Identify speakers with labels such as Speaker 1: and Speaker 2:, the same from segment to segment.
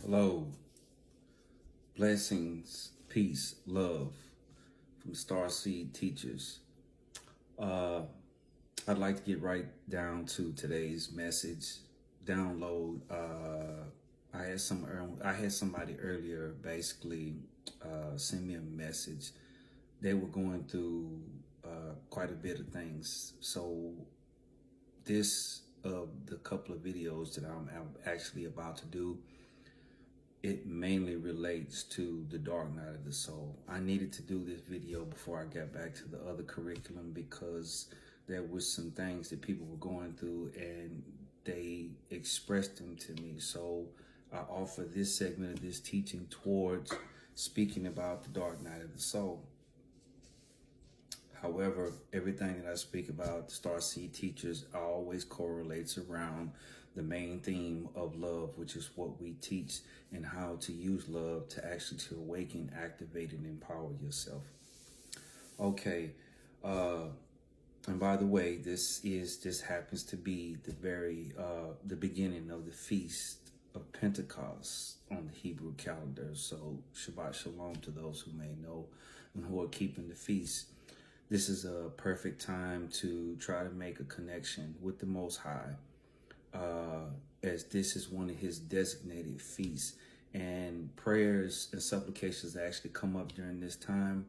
Speaker 1: Hello, blessings, peace, love from Starseed Teachers. Uh, I'd like to get right down to today's message. Download. I had somebody earlier basically send me a message. They were going through quite a bit of things. So this the couple of videos that I'm actually about to do, it mainly relates to the dark night of the soul. I needed to do this video before I got back to the other curriculum because there was some things that people were going through and they expressed them to me. So I offer this segment of this teaching towards speaking about the dark night of the soul. However, everything that I speak about, Starseed Teachers, always correlates around the main theme of love, which is what we teach and how to use love to actually to awaken, activate, and empower yourself. Okay, and by the way, this happens to be the beginning of the feast of Pentecost on the Hebrew calendar. So Shabbat Shalom to those who may know and who are keeping the feast. This is a perfect time to try to make a connection with the Most High, as this is one of his designated feasts. And prayers and supplications that actually come up during this time,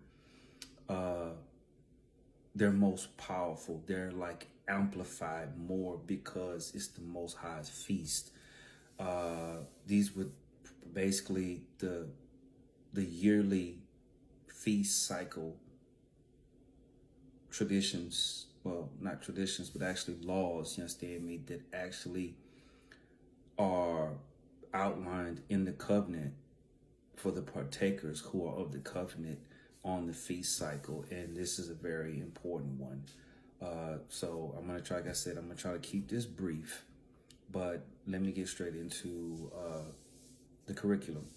Speaker 1: they're most powerful. They're like amplified more because it's the Most High's feast. These were basically the yearly feast cycle traditions, well, not traditions, but actually laws, you understand me, that actually are outlined in the covenant for the partakers who are of the covenant on the feast cycle. And this is a very important one. So I'm going to try, like I said, I'm going to try to keep this brief, but let me get straight into the curriculum.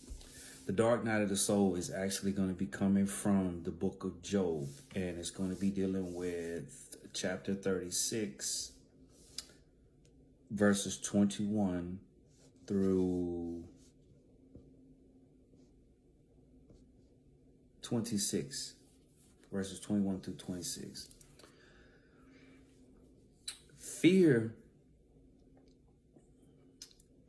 Speaker 1: The dark night of the soul is actually going to be coming from the book of Job, and it's going to be dealing with chapter 36, verses 21 through 26, verses 21 through 26. Fear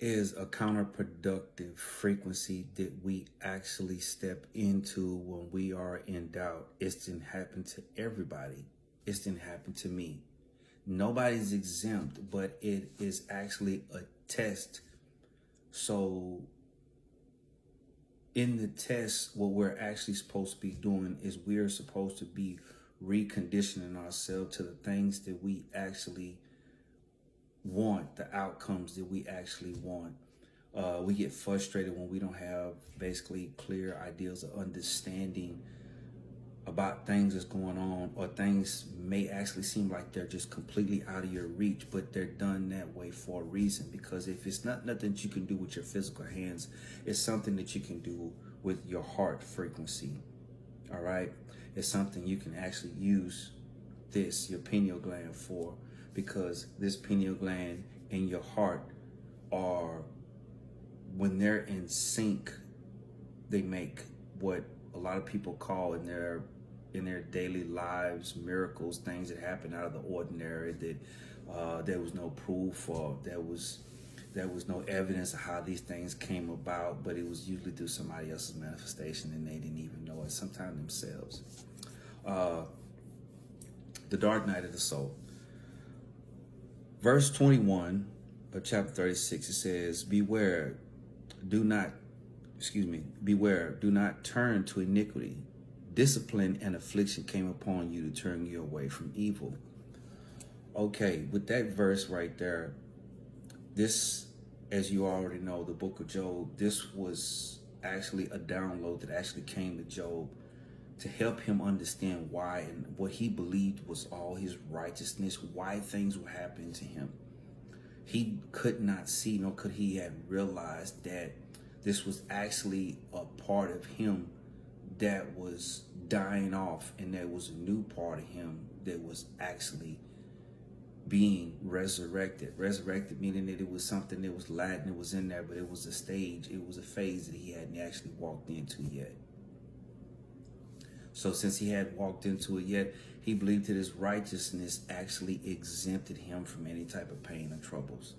Speaker 1: is a counterproductive frequency that we actually step into when we are in doubt. It didn't happen to everybody. It didn't happen to me. Nobody's exempt, but it is actually a test. So in the test, what we're actually supposed to be doing is we're supposed to be reconditioning ourselves to the things that we actually want, the outcomes that we actually want. We get frustrated when we don't have basically clear ideas of understanding about things that's going on, or things may actually seem like they're just completely out of your reach, but they're done that way for a reason. Because if it's not nothing that you can do with your physical hands, it's something that you can do with your heart frequency. All right, it's something you can actually use your pineal gland for, because this pineal gland and your heart are, when they're in sync, they make what a lot of people call in their daily lives miracles, things that happen out of the ordinary that there was no proof, or there was no evidence of how these things came about, but it was usually through somebody else's manifestation and they didn't even know it, sometimes themselves. The dark night of the soul. Verse 21 of chapter 36, it says, beware, do not turn to iniquity. Discipline and affliction came upon you to turn you away from evil. Okay, with that verse right there, this, as you already know, the book of Job, this was actually a download that actually came to Job to help him understand why and what he believed was all his righteousness, why things were happening to him. He could not see, nor could he have realized that this was actually a part of him that was dying off, and there was a new part of him that was actually being resurrected. Resurrected meaning that it was something that was Latin, it was in there, but it was a stage, it was a phase that he hadn't actually walked into yet. So since he had walked into it yet, he believed that his righteousness actually exempted him from any type of pain or troubles.